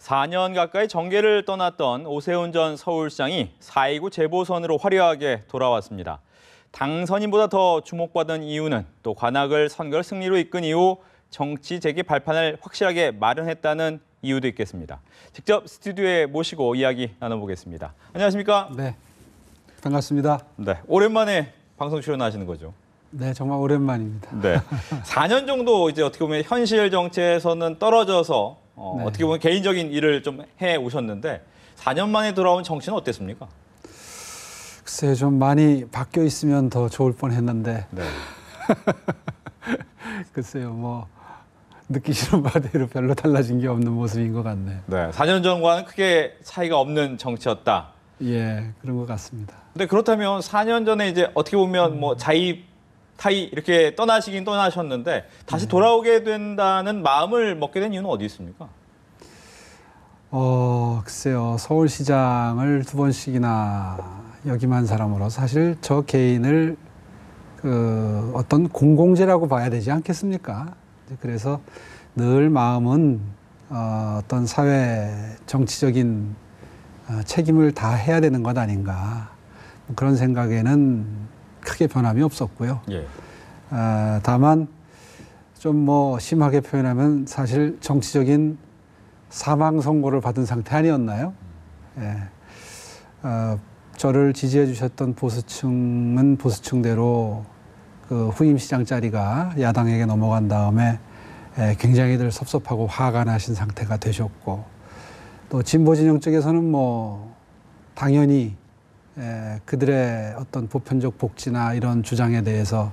4년 가까이 정계를 떠났던 오세훈 전 서울시장이 4.29 재보선으로 화려하게 돌아왔습니다. 당선인보다 더 주목받은 이유는 또 관악을 선거를 승리로 이끈 이후 정치 재개 발판을 확실하게 마련했다는 이유도 있겠습니다. 직접 스튜디오에 모시고 이야기 나눠보겠습니다. 안녕하십니까? 네, 반갑습니다. 네, 오랜만에 방송 출연하시는 거죠? 네, 정말 오랜만입니다. 네, 4년 정도 이제 어떻게 보면 현실 정치에서는 떨어져서 네. 어떻게 보면 개인적인 일을 좀 해 오셨는데 4년 만에 돌아온 정치는 어땠습니까? 글쎄요, 좀 많이 바뀌어 있으면 더 좋을 뻔했는데 네. 글쎄요, 뭐 느끼시는 바대로 별로 달라진 게 없는 모습인 것 같네요. 네, 4년 전과는 크게 차이가 없는 정치였다. 예, 그런 것 같습니다. 근데 그렇다면 4년 전에 이제 어떻게 보면 뭐 자입, 타입 이렇게 떠나시긴 떠나셨는데 다시 돌아오게 된다는 마음을 먹게 된 이유는 어디 있습니까? 글쎄요, 서울시장을 2번씩이나 역임한 사람으로 사실 저 개인을 어떤 공공재라고 봐야 되지 않겠습니까? 그래서 늘 마음은 어떤 사회 정치적인 책임을 다 해야 되는 것 아닌가, 그런 생각에는 크게 변함이 없었고요. 예. 다만 좀 뭐 심하게 표현하면 사실 정치적인 사망 선고를 받은 상태 아니었나요? 예. 저를 지지해 주셨던 보수층은 보수층대로 그 후임 시장 자리가 야당에게 넘어간 다음에 굉장히들 섭섭하고 화가 나신 상태가 되셨고, 또 진보 진영 쪽에서는 뭐 당연히 그들의 어떤 보편적 복지나 이런 주장에 대해서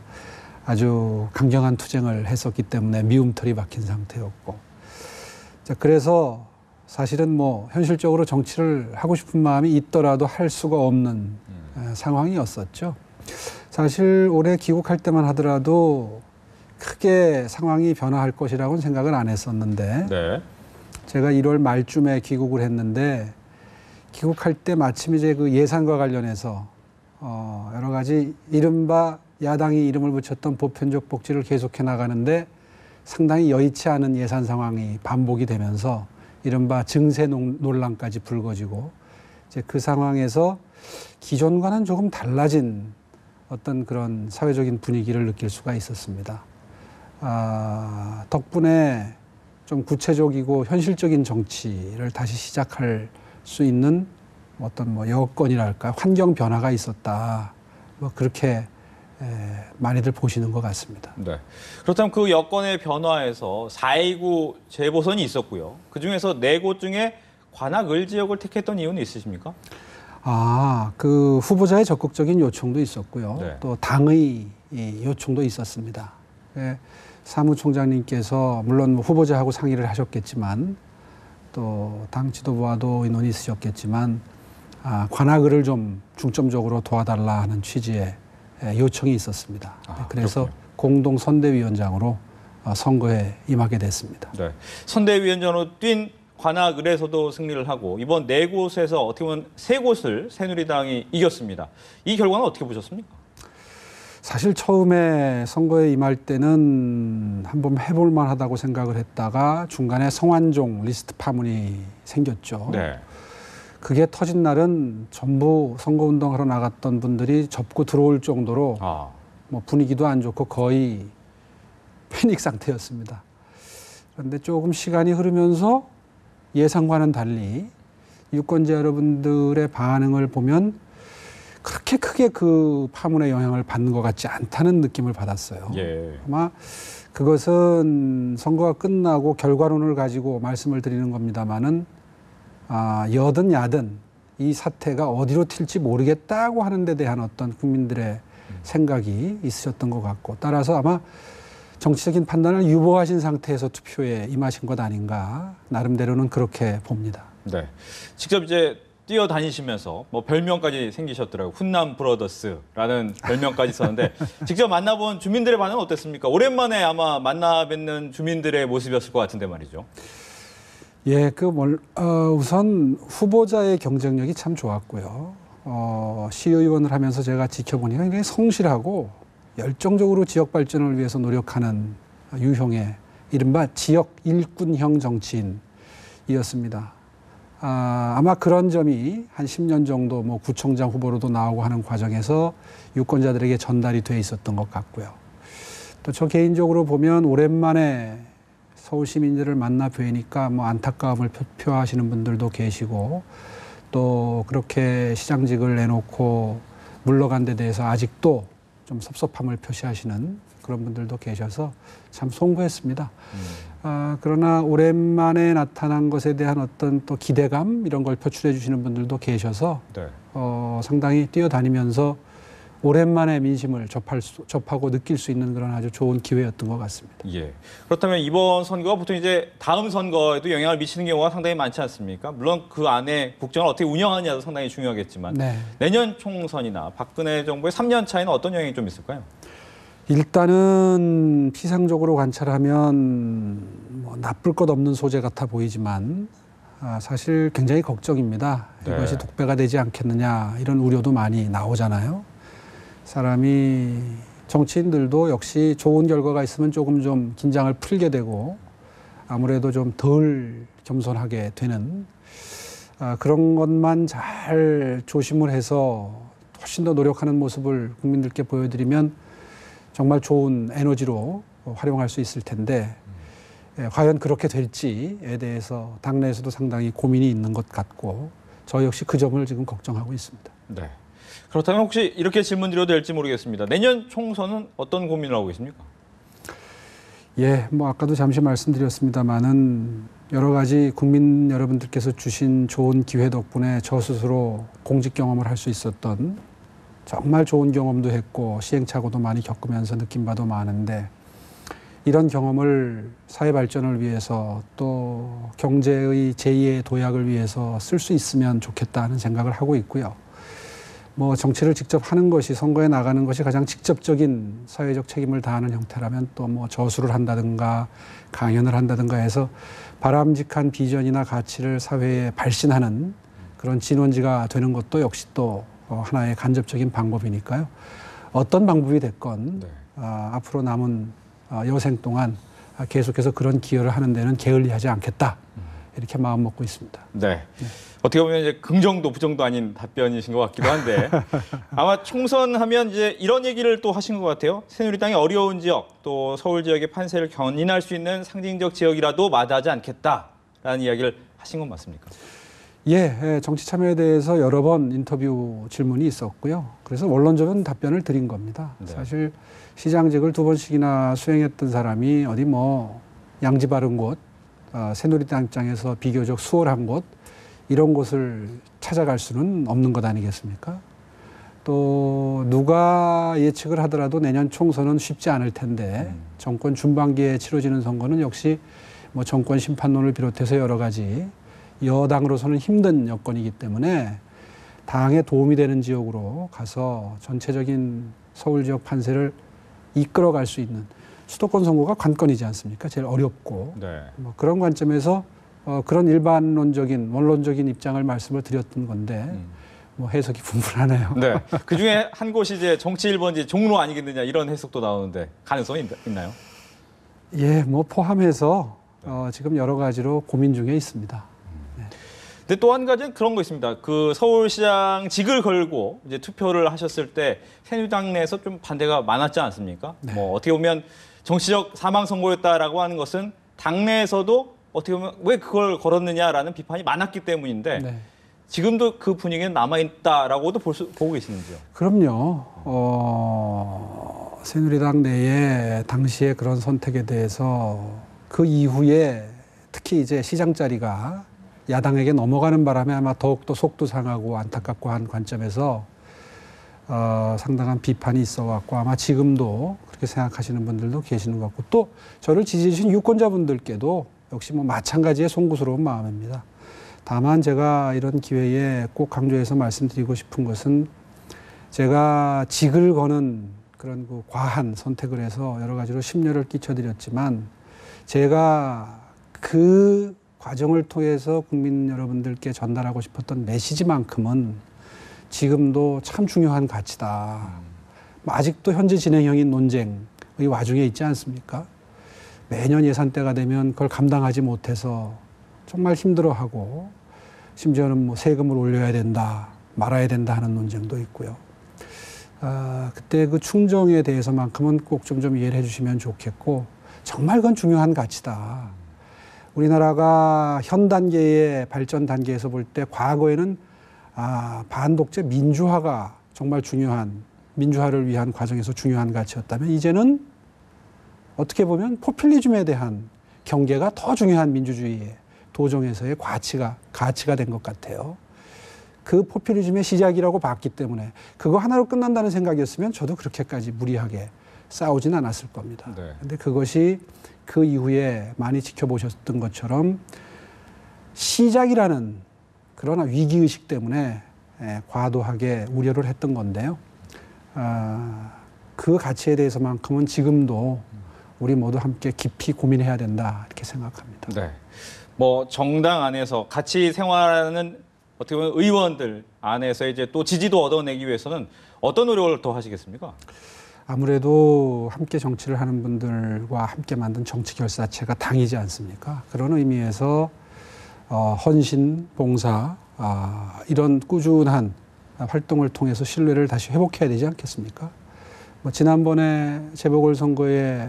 아주 강경한 투쟁을 했었기 때문에 미움털이 박힌 상태였고, 자, 그래서 사실은 뭐 현실적으로 정치를 하고 싶은 마음이 있더라도 할 수가 없는 상황이었었죠. 사실 올해 귀국할 때만 하더라도 크게 상황이 변화할 것이라고는 생각을 안 했었는데, 네. 제가 1월 말쯤에 귀국을 했는데, 귀국할 때 마침 이제 그 예산과 관련해서 여러 가지 이른바 야당이 이름을 붙였던 보편적 복지를 계속해 나가는데 상당히 여의치 않은 예산 상황이 반복이 되면서 이른바 증세 논란까지 불거지고, 이제 그 상황에서 기존과는 조금 달라진 어떤 그런 사회적인 분위기를 느낄 수가 있었습니다. 덕분에 좀 구체적이고 현실적인 정치를 다시 시작할 수 있는 어떤 뭐 여건이랄까, 환경 변화가 있었다, 뭐 그렇게 많이들 보시는 것 같습니다. 네. 그렇다면 그 여건의 변화에서 4.29 재보선이 있었고요. 그중에서 4곳 중에 관악 을 지역을 택했던 이유는 있으십니까? 그 후보자의 적극적인 요청도 있었고요. 네. 또 당의 요청도 있었습니다. 사무총장님께서 물론 뭐 후보자하고 상의를 하셨겠지만, 또 당 지도부와도 의논이 있으셨겠지만, 관악을을 좀 중점적으로 도와달라 하는 취지의 요청이 있었습니다. 그래서 그렇군요. 공동 선대위원장으로 선거에 임하게 됐습니다. 네. 선대위원장으로 뛴 관악을에서도 승리를 하고 이번 4곳에서 어떻게 보면 3곳을 새누리당이 이겼습니다. 이 결과는 어떻게 보셨습니까? 사실 처음에 선거에 임할 때는 한번 해볼 만하다고 생각을 했다가 중간에 성완종 리스트 파문이 생겼죠. 네. 그게 터진 날은 전부 선거운동하러 나갔던 분들이 접고 들어올 정도로 뭐 분위기도 안 좋고 거의 패닉 상태였습니다. 그런데 조금 시간이 흐르면서 예상과는 달리 유권자 여러분들의 반응을 보면 그렇게 크게 그 파문의 영향을 받는 것 같지 않다는 느낌을 받았어요. 예. 아마 그것은 선거가 끝나고 결과론을 가지고 말씀을 드리는 겁니다마는, 여든 야든 이 사태가 어디로 튈지 모르겠다고 하는 데 대한 어떤 국민들의 생각이 있으셨던 것 같고, 따라서 아마 정치적인 판단을 유보하신 상태에서 투표에 임하신 것 아닌가, 나름대로는 그렇게 봅니다. 네. 직접 이제 뛰어다니시면서 뭐 별명까지 생기셨더라고요. 훈남 브러더스라는 별명까지 있었는데 직접 만나본 주민들의 반응은 어땠습니까? 오랜만에 아마 만나 뵙는 주민들의 모습이었을 것 같은데 말이죠. 예, 우선 후보자의 경쟁력이 참 좋았고요. 시의원을 하면서 제가 지켜보니까 굉장히 성실하고 열정적으로 지역 발전을 위해서 노력하는 유형의 이른바 지역 일꾼형 정치인이었습니다. 아마 그런 점이 한 10년 정도 뭐 구청장 후보로도 나오고 하는 과정에서 유권자들에게 전달이 돼 있었던 것 같고요. 또 저 개인적으로 보면 오랜만에 서울 시민들을 만나 뵈니까 뭐 안타까움을 표하시는 분들도 계시고 또 그렇게 시장직을 내놓고 물러간 데 대해서 아직도 좀 섭섭함을 표시하시는 그런 분들도 계셔서 참 송구했습니다. 그러나 오랜만에 나타난 것에 대한 어떤 또 기대감 이런 걸 표출해 주시는 분들도 계셔서 네. 상당히 뛰어다니면서 오랜만에 민심을 접하고 느낄 수 있는 그런 아주 좋은 기회였던 것 같습니다. 예. 그렇다면 이번 선거가 보통 이제 다음 선거에도 영향을 미치는 경우가 상당히 많지 않습니까? 물론 그 안에 국정을 어떻게 운영하느냐도 상당히 중요하겠지만 네. 내년 총선이나 박근혜 정부의 3년 차이는 어떤 영향이 좀 있을까요? 일단은 피상적으로 관찰하면 뭐 나쁠 것 없는 소재 같아 보이지만 사실 굉장히 걱정입니다. 네. 이것이 독배가 되지 않겠느냐 이런 우려도 많이 나오잖아요. 사람이 정치인들도 역시 좋은 결과가 있으면 조금 좀 긴장을 풀게 되고 아무래도 좀 덜 겸손하게 되는 그런 것만 잘 조심을 해서 훨씬 더 노력하는 모습을 국민들께 보여드리면 정말 좋은 에너지로 활용할 수 있을 텐데 과연 그렇게 될지에 대해서 당내에서도 상당히 고민이 있는 것 같고 저 역시 그 점을 지금 걱정하고 있습니다. 네. 그렇다면 혹시 이렇게 질문드려도 될지 모르겠습니다. 내년 총선은 어떤 고민을 하고 계십니까? 예, 뭐 아까도 잠시 말씀드렸습니다마는 여러 가지 국민 여러분들께서 주신 좋은 기회 덕분에 저 스스로 공직 경험을 할 수 있었던 정말 좋은 경험도 했고 시행착오도 많이 겪으면서 느낀 바도 많은데 이런 경험을 사회 발전을 위해서 또 경제의 제2의 도약을 위해서 쓸 수 있으면 좋겠다는 생각을 하고 있고요. 뭐 정치를 직접 하는 것이 선거에 나가는 것이 가장 직접적인 사회적 책임을 다하는 형태라면 또 뭐 저수를 한다든가 강연을 한다든가 해서 바람직한 비전이나 가치를 사회에 발신하는 그런 진원지가 되는 것도 역시 또 하나의 간접적인 방법이니까요. 어떤 방법이 됐건 앞으로 남은 여생 동안 계속해서 그런 기여를 하는 데는 게을리하지 않겠다. 이렇게 마음 먹고 있습니다. 네. 어떻게 보면 이제 긍정도 부정도 아닌 답변이신 것 같기도 한데 아마 총선하면 이제 이런 얘기를 또 하신 것 같아요. 새누리당의 어려운 지역 또 서울 지역의 판세를 견인할 수 있는 상징적 지역이라도 마다하지 않겠다라는 이야기를 하신 건 맞습니까? 예, 정치 참여에 대해서 여러 번 인터뷰 질문이 있었고요. 그래서 원론적인 답변을 드린 겁니다. 네. 사실 시장직을 2번씩이나 수행했던 사람이 어디 뭐 양지 바른 곳, 새누리당 입장에서 비교적 수월한 곳 이런 곳을 찾아갈 수는 없는 것 아니겠습니까? 또 누가 예측을 하더라도 내년 총선은 쉽지 않을 텐데 정권 중반기에 치러지는 선거는 역시 뭐 정권 심판론을 비롯해서 여러 가지 여당으로서는 힘든 여건이기 때문에 당에 도움이 되는 지역으로 가서 전체적인 서울 지역 판세를 이끌어갈 수 있는 수도권 선거가 관건이지 않습니까? 제일 어렵고 네. 뭐 그런 관점에서 그런 일반론적인 원론적인 입장을 말씀을 드렸던 건데 뭐 해석이 분분하네요. 네. 그 중에 한 곳이 이제 정치 1번지 종로 아니겠느냐 이런 해석도 나오는데 가능성이 있나요? 예, 뭐 포함해서 지금 여러 가지로 고민 중에 있습니다. 근데 또 한 가지는 그런 거 있습니다. 그 서울시장 직을 걸고 이제 투표를 하셨을 때 새누리당 내에서 좀 반대가 많았지 않습니까? 네. 뭐 어떻게 보면 정치적 사망 선고였다라고 하는 것은 당내에서도 어떻게 보면 왜 그걸 걸었느냐라는 비판이 많았기 때문인데 네. 지금도 그 분위기는 남아있다라고도 보고 계시는지요? 그럼요. 새누리당 내에 당시에 그런 선택에 대해서 그 이후에 특히 이제 시장 자리가 야당에게 넘어가는 바람에 아마 더욱더 속도 상하고 안타깝고 한 관점에서 상당한 비판이 있어 왔고 아마 지금도 그렇게 생각하시는 분들도 계시는 것 같고 또 저를 지지해 주신 유권자분들께도 역시 뭐 마찬가지의 송구스러운 마음입니다. 다만 제가 이런 기회에 꼭 강조해서 말씀드리고 싶은 것은 제가 직을 거는 그런 그 과한 선택을 해서 여러 가지로 심려를 끼쳐드렸지만 제가 그 과정을 통해서 국민 여러분들께 전달하고 싶었던 메시지만큼은 지금도 참 중요한 가치다. 아직도 현재 진행형인 논쟁의 와중에 있지 않습니까? 매년 예산 때가 되면 그걸 감당하지 못해서 정말 힘들어하고 심지어는 뭐 세금을 올려야 된다, 말아야 된다 하는 논쟁도 있고요. 그때 그 충정에 대해서만큼은 꼭 좀 이해를 해주시면 좋겠고, 정말 그건 중요한 가치다. 우리나라가 현 단계의 발전 단계에서 볼 때 과거에는 반독재 민주화가 정말 중요한, 민주화를 위한 과정에서 중요한 가치였다면, 이제는 어떻게 보면 포퓰리즘에 대한 경계가 더 중요한 민주주의의 도정에서의 가치가 된 것 같아요. 그 포퓰리즘의 시작이라고 봤기 때문에 그거 하나로 끝난다는 생각이었으면 저도 그렇게까지 무리하게 싸우진 않았을 겁니다. 그런데 그것이 그 이후에 많이 지켜보셨던 것처럼 시작이라는 그러나 위기의식 때문에 과도하게 우려를 했던 건데요. 그 가치에 대해서만큼은 지금도 우리 모두 함께 깊이 고민해야 된다, 이렇게 생각합니다. 네. 뭐 정당 안에서 같이 생활하는 어떻게 보면 의원들 안에서 이제 또 지지도 얻어내기 위해서는 어떤 노력을 더 하시겠습니까? 아무래도 함께 정치를 하는 분들과 함께 만든 정치 결사체가 당이지 않습니까? 그런 의미에서 헌신, 봉사, 이런 꾸준한 활동을 통해서 신뢰를 다시 회복해야 되지 않겠습니까? 뭐 지난번에 재보궐선거에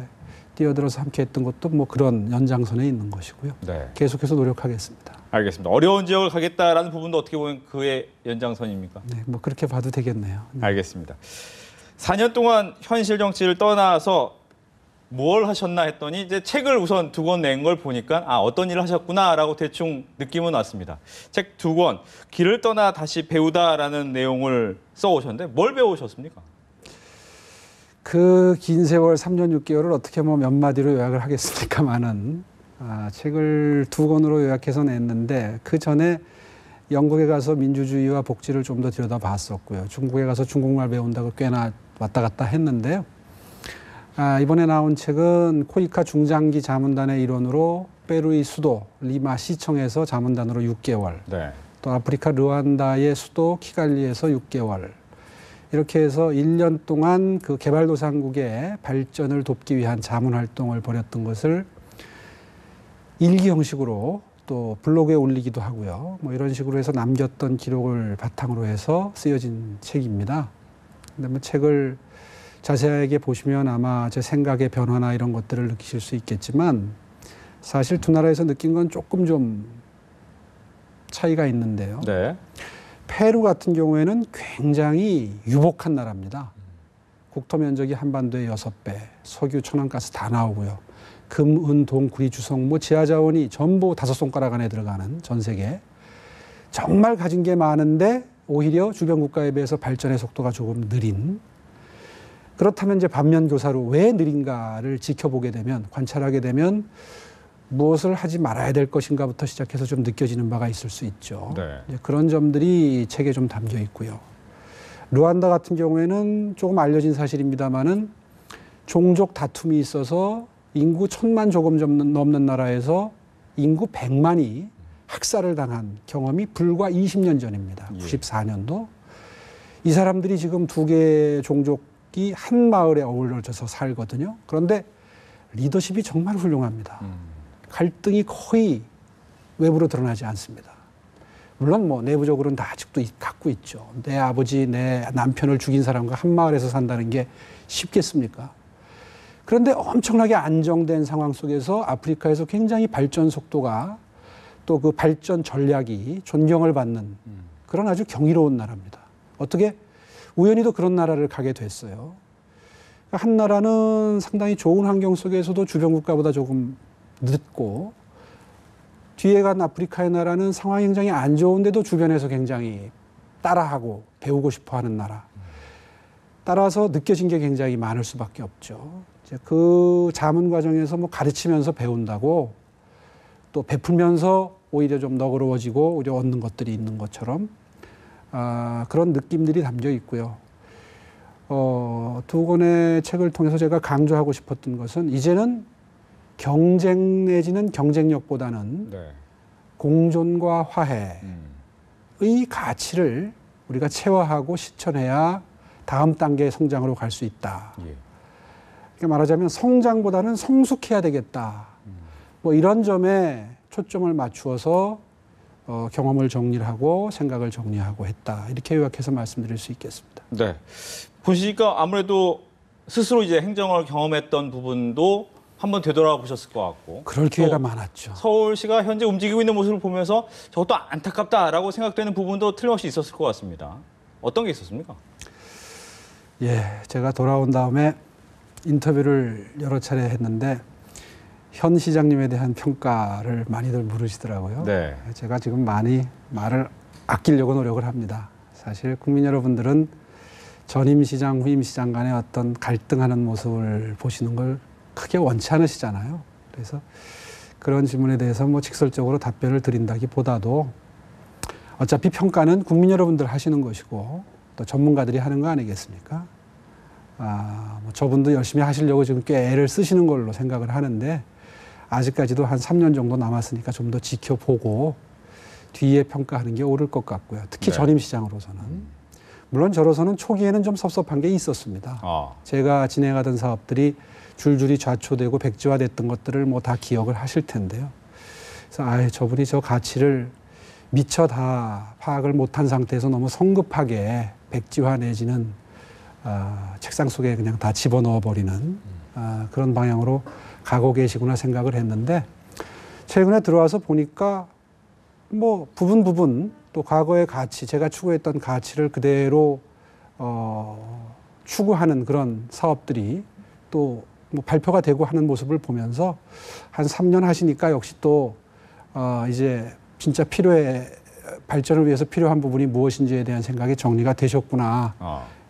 뛰어들어서 함께 했던 것도 뭐 그런 연장선에 있는 것이고요. 네. 계속해서 노력하겠습니다. 알겠습니다. 어려운 지역을 가겠다라는 부분도 어떻게 보면 그의 연장선입니까? 네, 뭐 그렇게 봐도 되겠네요. 네. 알겠습니다. 4년 동안 현실 정치를 떠나서 뭘 하셨나 했더니 이제 책을 우선 2권 낸 걸 보니까 어떤 일을 하셨구나라고 대충 느낌은 왔습니다. 책 2권, 길을 떠나 다시 배우다라는 내용을 써오셨는데 뭘 배우셨습니까? 그 긴 세월 3년 6개월을 어떻게 뭐 몇 마디로 요약을 하겠습니까마는 책을 2권으로 요약해서 냈는데 그 전에 영국에 가서 민주주의와 복지를 좀 더 들여다봤었고요. 중국에 가서 중국말 배운다고 꽤나 왔다 갔다 했는데요. 이번에 나온 책은 코이카 중장기 자문단의 일원으로 페루의 수도 리마 시청에서 자문단으로 6개월, 네. 또 아프리카 르완다의 수도 키갈리에서 6개월, 이렇게 해서 1년 동안 그 개발도상국의 발전을 돕기 위한 자문 활동을 벌였던 것을 일기 형식으로 또 블로그에 올리기도 하고요. 뭐 이런 식으로 해서 남겼던 기록을 바탕으로 해서 쓰여진 책입니다. 근데 뭐 책을 자세하게 보시면 아마 제 생각의 변화나 이런 것들을 느끼실 수 있겠지만, 사실 두 나라에서 느낀 건 조금 좀 차이가 있는데요. 네. 페루 같은 경우에는 굉장히 유복한 나라입니다. 국토 면적이 한반도의 6배, 석유, 천연가스 다 나오고요. 금, 은, 동, 구리, 주성, 뭐 지하 자원이 전부 5손가락 안에 들어가는, 전 세계. 정말 가진 게 많은데 오히려 주변 국가에 비해서 발전의 속도가 조금 느린. 그렇다면 이제 반면 교사로 왜 느린가를 지켜보게 되면, 관찰하게 되면 무엇을 하지 말아야 될 것인가부터 시작해서 좀 느껴지는 바가 있을 수 있죠. 네. 그런 점들이 책에 좀 담겨 있고요. 르완다 같은 경우에는 조금 알려진 사실입니다마는 종족 다툼이 있어서 인구 1000만 조금 넘는 나라에서 인구 100만이 학살을 당한 경험이 불과 20년 전입니다. 94년도. 이 사람들이 지금 2개의 종족이 한 마을에 어우러져서 살거든요. 그런데 리더십이 정말 훌륭합니다. 갈등이 거의 외부로 드러나지 않습니다. 물론 뭐 내부적으로는 다 아직도 갖고 있죠. 내 아버지, 내 남편을 죽인 사람과 한 마을에서 산다는 게 쉽겠습니까? 그런데 엄청나게 안정된 상황 속에서 아프리카에서 굉장히 발전 속도가, 또 그 발전 전략이 존경을 받는 그런 아주 경이로운 나라입니다. 어떻게 우연히도 그런 나라를 가게 됐어요. 한 나라는 상당히 좋은 환경 속에서도 주변 국가보다 조금 늦고, 뒤에 간 아프리카의 나라는 상황이 굉장히 안 좋은데도 주변에서 굉장히 따라하고 배우고 싶어 하는 나라. 따라서 느껴진 게 굉장히 많을 수밖에 없죠. 이제 그 자문 과정에서 뭐 가르치면서 배운다고, 또 베풀면서 오히려 좀 너그러워지고 오히려 얻는 것들이 있는 것처럼 그런 느낌들이 담겨 있고요. 2권의 책을 통해서 제가 강조하고 싶었던 것은, 이제는 경쟁 내지는 경쟁력보다는 공존과 화해의 가치를 우리가 체화하고 실천해야 다음 단계의 성장으로 갈 수 있다. 그러니까 말하자면 성장보다는 성숙해야 되겠다. 뭐 이런 점에 초점을 맞추어서 경험을 정리를 하고 생각을 정리하고 했다. 이렇게 요약해서 말씀드릴 수 있겠습니다. 네. 보시니까 아무래도 스스로 이제 행정을 경험했던 부분도 한번 되돌아보셨을 것 같고. 그럴 기회가 또 많았죠. 서울시가 현재 움직이고 있는 모습을 보면서 저것도 안타깝다라고 생각되는 부분도 틀림없이 있었을 것 같습니다. 어떤 게 있었습니까? 예, 제가 돌아온 다음에 인터뷰를 여러 차례 했는데 현 시장님에 대한 평가를 많이들 물으시더라고요. 네. 제가 지금 많이 말을 아끼려고 노력을 합니다. 사실 국민 여러분들은 전임 시장, 후임 시장 간의 어떤 갈등하는 모습을 보시는 걸 크게 원치 않으시잖아요. 그래서 그런 질문에 대해서 뭐 직설적으로 답변을 드린다기보다도 어차피 평가는 국민 여러분들 하시는 것이고 또 전문가들이 하는 거 아니겠습니까? 뭐 저분도 열심히 하시려고 지금 꽤 애를 쓰시는 걸로 생각을 하는데 아직까지도 한 3년 정도 남았으니까 좀 더 지켜보고 뒤에 평가하는 게 옳을 것 같고요. 특히 네. 전임 시장으로서는. 물론 저로서는 초기에는 좀 섭섭한 게 있었습니다. 제가 진행하던 사업들이 줄줄이 좌초되고 백지화됐던 것들을 뭐 다 기억을 하실 텐데요. 그래서 저분이 저 가치를 미처 다 파악을 못한 상태에서 너무 성급하게 백지화 내지는 책상 속에 그냥 다 집어넣어 버리는 그런 방향으로 가고 계시구나 생각을 했는데 최근에 들어와서 보니까 뭐 부분 또 과거의 가치, 제가 추구했던 가치를 그대로 추구하는 그런 사업들이 또 뭐 발표가 되고 하는 모습을 보면서 한 3년 하시니까 역시 또 이제 진짜 발전을 위해서 필요한 부분이 무엇인지에 대한 생각이 정리가 되셨구나.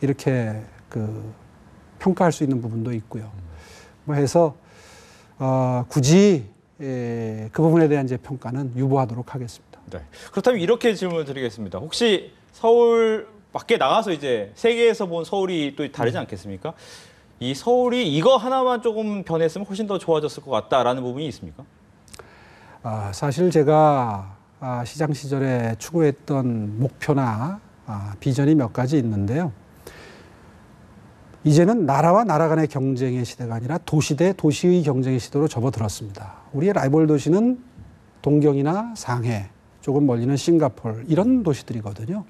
이렇게 평가할 수 있는 부분도 있고요. 뭐 해서 굳이 그 부분에 대한 이제 평가는 유보하도록 하겠습니다. 네. 그렇다면 이렇게 질문을 드리겠습니다. 혹시 서울 밖에 나가서 이제 세계에서 본 서울이 또 다르지 않겠습니까? 이 서울이 이거 하나만 조금 변했으면 훨씬 더 좋아졌을 것 같다라는 부분이 있습니까? 사실 제가 시장 시절에 추구했던 목표나 비전이 몇 가지 있는데요. 이제는 나라와 나라 간의 경쟁의 시대가 아니라 도시 대 도시의 경쟁의 시대로 접어들었습니다. 우리의 라이벌 도시는 동경이나 상해, 조금 멀리는 싱가포르 이런 도시들이거든요.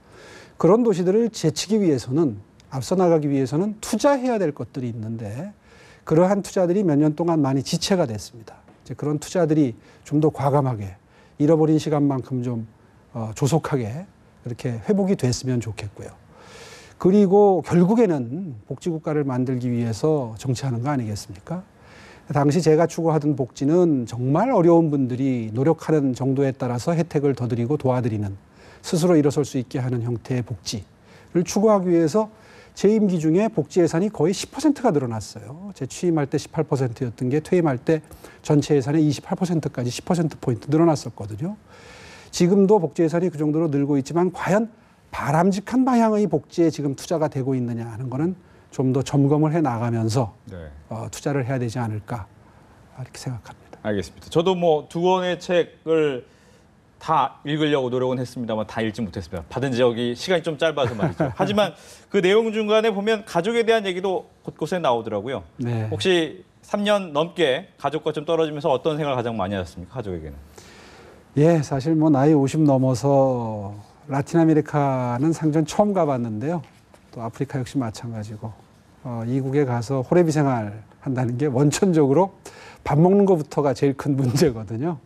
그런 도시들을 제치기 위해서는 앞서 나가기 위해서는 투자해야 될 것들이 있는데 그러한 투자들이 몇 년 동안 많이 지체가 됐습니다. 이제 그런 투자들이 좀 더 과감하게 잃어버린 시간만큼 좀 조속하게 그렇게 회복이 됐으면 좋겠고요. 그리고 결국에는 복지국가를 만들기 위해서 정치하는 거 아니겠습니까? 당시 제가 추구하던 복지는 정말 어려운 분들이 노력하는 정도에 따라서 혜택을 더 드리고 도와드리는 스스로 일어설 수 있게 하는 형태의 복지를 추구하기 위해서 제 임기 중에 복지 예산이 거의 10%가 늘어났어요. 제 취임할 때 18%였던 게 퇴임할 때 전체 예산의 28%까지 10%포인트 늘어났었거든요. 지금도 복지 예산이 그 정도로 늘고 있지만 과연 바람직한 방향의 복지에 지금 투자가 되고 있느냐 하는 거는 좀 더 점검을 해 나가면서 투자를 해야 되지 않을까 이렇게 생각합니다. 알겠습니다. 저도 뭐 두 권의 책을 다 읽으려고 노력은 했습니다만 다 읽지 못했습니다. 받은 지역이 시간이 좀 짧아서 말이죠. 하지만 그 내용 중간에 보면 가족에 대한 얘기도 곳곳에 나오더라고요. 네. 혹시 3년 넘게 가족과 좀 떨어지면서 어떤 생각을 가장 많이 하셨습니까? 가족에게는. 예, 사실 뭐 나이 50 넘어서 라틴 아메리카는 상전 처음 가봤는데요. 또 아프리카 역시 마찬가지고 이국에 가서 호래비 생활 한다는 게 원천적으로 밥 먹는 것부터가 제일 큰 문제거든요.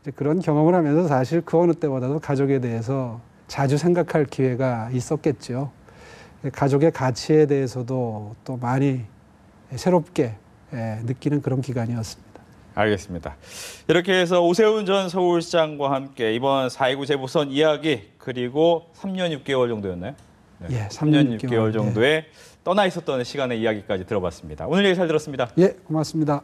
이제 그런 경험을 하면서 사실 그 어느 때보다도 가족에 대해서 자주 생각할 기회가 있었겠죠. 가족의 가치에 대해서도 또 많이 새롭게 느끼는 그런 기간이었습니다. 알겠습니다. 이렇게 해서 오세훈 전 서울시장과 함께 이번 4.29 재보선 이야기 그리고 3년 6개월 정도였나요? 네. 예, 3년 6개월 정도의 떠나 있었던 시간의 이야기까지 들어봤습니다. 오늘 얘기 잘 들었습니다. 예, 고맙습니다.